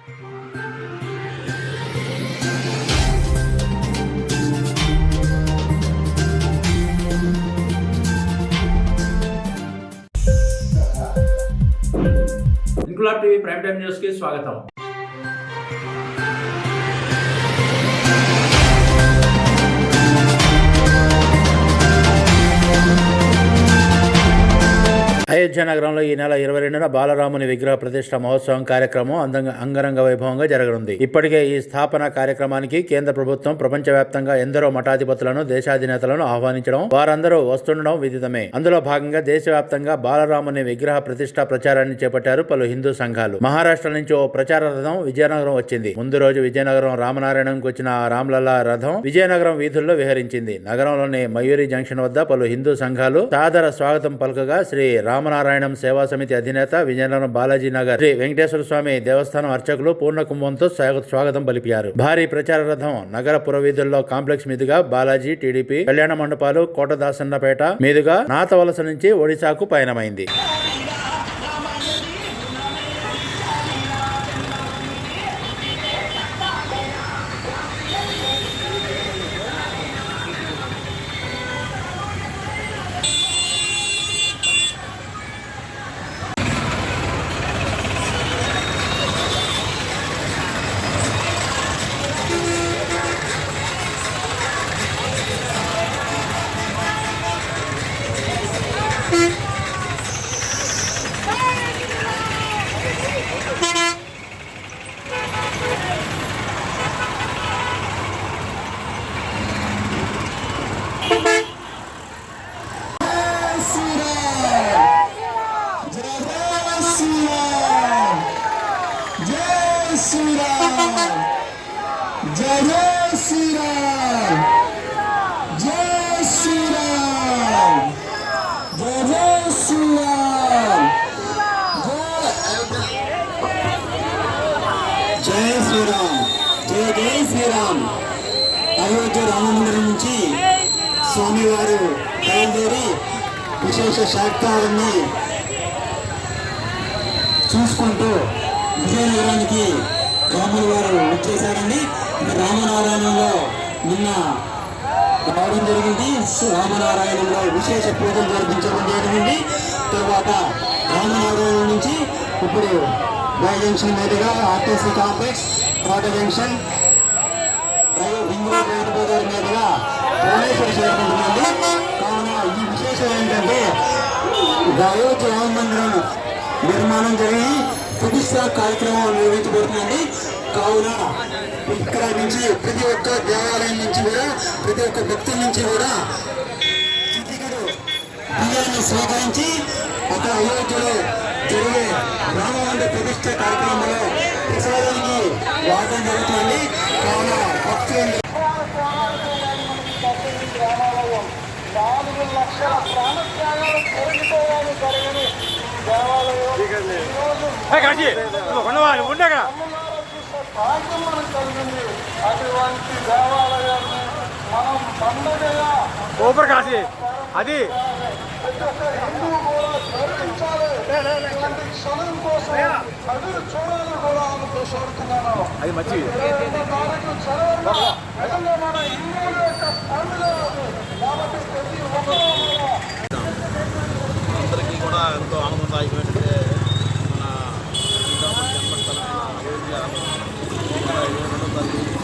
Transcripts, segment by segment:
Inquilab TV prime time news కి స్వాగతం. అయోధ్య నగరంలో ఈ నెల 22న బాలరాముని విగ్రహ ప్రతిష్ట మహోత్సవం కార్యక్రమం అంగరంగ వైభవంగా జరగనుంది. ఇప్పటికే ఈ స్థాపన కార్యక్రమానికి కేంద్ర ప్రభుత్వం ప్రపంచవ్యాప్తంగా ఎందరో మఠాధిపతులను, దేశాధినేతలను ఆహ్వానించడం, వారందరూ వస్తుండడం విదితమే. అందులో భాగంగా దేశవ్యాప్తంగా బాలరాముని విగ్రహ ప్రతిష్ట ప్రచారాన్ని చేపట్టారు పలు హిందూ సంఘాలు. మహారాష్ట్ర నుంచి ఓ ప్రచార రథం విజయనగరం వచ్చింది. ముందు రోజు విజయనగరం రామనారాయణంకి వచ్చిన రామ్లల్లా రథం విజయనగరం వీధుల్లో విహరించింది. నగరంలోని మయూరి జంక్షన్ వద్ద పలు హిందూ సంఘాలు సాదర స్వాగతం పలుకగా శ్రీ రామనారాయణం సేవా సమితి అధినేత, విజయనగరం బాలాజీ నగర్ శ్రీ వెంకటేశ్వర స్వామి దేవస్థానం అర్చకులు పూర్ణ కుంభంతో స్వాగతం పలిపారు. భారీ ప్రచార రథం నగర పురవీధుల్లో కాంప్లెక్స్ మీదుగా బాలాజీ, టీడీపీ కళ్యాణ మండపాలు, కోటదాసన్నపేట మీదుగా నాతవలస నుంచి ఒడిశాకు పయనమైంది. అయోధ్య రామమందిరం నుంచి స్వామివారు బయలుదేరి విశేష శాస్త్రాలన్నీ చూసుకుంటూ విజయనగరానికి రాముల వారు వచ్చేసారండి. రామనారాయణంలో నిన్న రావడం జరిగింది. రామనారాయణంలో విశేష పూజలు జరిపించడం జరిగింది. తర్వాత రామనారాయణం నుంచి ఇప్పుడు బై జంక్షన్ మీదుగా ఆర్టీసీ కాంప్లెక్స్, కోట జంక్షన్, బోధర్ మీదుగా భువనేశ్వర్ చేరుకుంటుందండి. కావున ఈ విశేషం ఏంటంటే అయోధ్య రామ మందిరం నిర్మాణం జరిగి ప్రతిష్టా కార్యక్రమం నిర్వహించబడుతుందండి. కావున ఇక్కడ నుంచి ప్రతి ఒక్క దేవాలయం నుంచి కూడా, ప్రతి ఒక్క భక్తుల నుంచి కూడా చిటికెడు బియ్యాన్ని స్వీకరించి అక్కడ అయోధ్యలో జరిగే రామమందిర ప్రతిష్ట కార్యక్రమంలో ప్రసాదానికి వాడడం జరుగుతుంది. కావున భక్తులు 4 లక్షల ప్రాణత్యాగాలు జరిగిపోయాలి జరిగిన భాగ్యం మనకు కలిగింది. అటువంటి దేవాలయాన్ని మనం పండుగగా అది హిందూ కూడా గౌరవించాలి. ఇలాంటి క్షణం కోసం ఎదురు చూడాలని కూడా కోరుతున్నాను. అది మంచి మన హిందువుల యొక్క పండుగ కాబట్టి ప్రతి ఒక్కరూ అందరికీ కూడా ఎంతో ఆనందదాయకమైనది. మన జన్మస్థలమైన అయోధ్య 22వ తారీఖు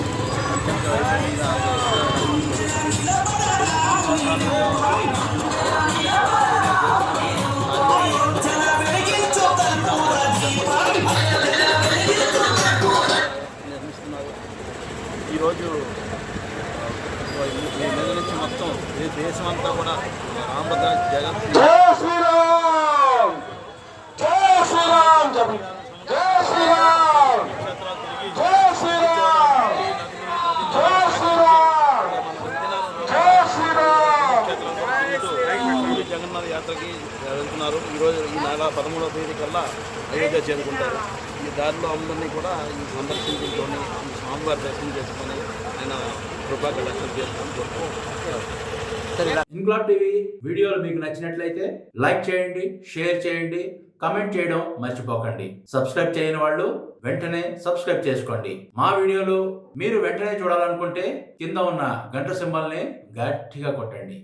అత్యంత వైభవంగా నిర్మిస్తున్నారు. ఈరోజు ఈ నెల నుంచి మొత్తం దేశం అంతా కూడా రామభద్ర జగన్ జగన్నాథ యాత్రకి వెళ్తున్నారు. ఈరోజు ఈ నెల 13వ తేదీ కల్లా అయోధ్య చేరుకుంటారు. ఈ దారిలో అందరినీ కూడా ఈ సందర్శించుకొని ఈ స్వామివారి దర్శనం చేసుకొని ఆయన కృపాకర్ దర్శనం చేసుకొని ఇంక్లాబ్ టీవీ వీడియోలు మీకు నచ్చినట్లయితే లైక్ చేయండి, షేర్ చేయండి, కమెంట్ చేయడం మర్చిపోకండి. సబ్స్క్రైబ్ చేయని వాళ్ళు వెంటనే సబ్స్క్రైబ్ చేసుకోండి. మా వీడియోలు మీరు వెంటనే చూడాలనుకుంటే కింద ఉన్న గంట సింబల్ని గట్టిగా కొట్టండి.